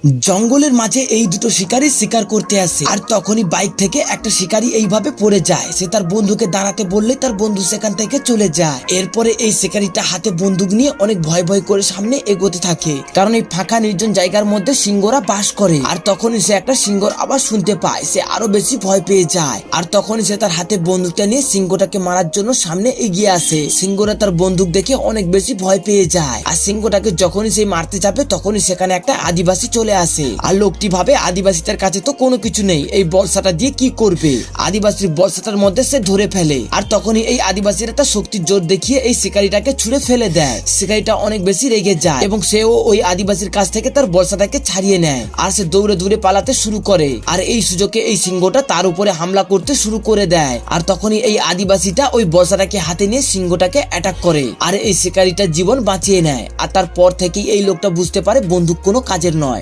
জঙ্গলের মাঝে এই দুটো শিকারী শিকার করতে আসে আর তখনই বাইক থেকে একটা শিকারী এইভাবে পড়ে যায়। সে তার বন্ধুকে দাঁড়াতে বললে তার বন্ধু সেখান থেকে চলে যায়। এরপরে এই শিকারীটা হাতে বন্দুক নিয়ে অনেক ভয় ভয় করে সামনে এগোতে থাকে, কারণ এই ফাঁকা নির্জন জায়গার মধ্যে সিংহরা বাস করে। আর তখনই সে একটা সিংহর আওয়াজ শুনতে পায়। সে আরো বেশি ভয় পেয়ে যায় আর তখনই সে তার হাতে বন্দুকটা নিয়ে সিংহটাকে মারার জন্য সামনে এগিয়ে আসে। সিংহরা তার বন্দুক দেখে অনেক বেশি ভয় পেয়ে যায় আর সিংহটাকে যখনই সে মারতে যাবে তখনই সেখানে একটা আদিবাসী চলে আসে। আর লোকটি ভাবে আদিবাসীদের কাছে তো কোনো কিছু নেই, এই বর্ষাটা দিয়ে কি করবে। আদিবাসীর বর্ষাটার মধ্যে সে ধরে ফেলে আর তখনই এই আদিবাসীরা তার শক্তির জোর দেখিয়ে এই শিকারীটাকে ছুঁড়ে ফেলে দেয়। শিকারীটা অনেক বেশি রেগে যায় এবং সেও ওই আদিবাসীর কাছ থেকে তার বর্ষাটাকে ছাড়িয়ে নেয় আর সে দৌড়ে দৌড়ে পালাতে শুরু করে। আর এই সুযোগে এই সিংহটা তার উপরে হামলা করতে শুরু করে দেয় আর তখনই এই আদিবাসীটা ওই বর্ষাটাকে হাতে নিয়ে সিংহটাকে অ্যাটাক করে আর এই শিকারীটার জীবন বাঁচিয়ে নেয়। আর তারপর থেকেই এই লোকটা বুঝতে পারে বন্দুক কোনো কাজের নয়।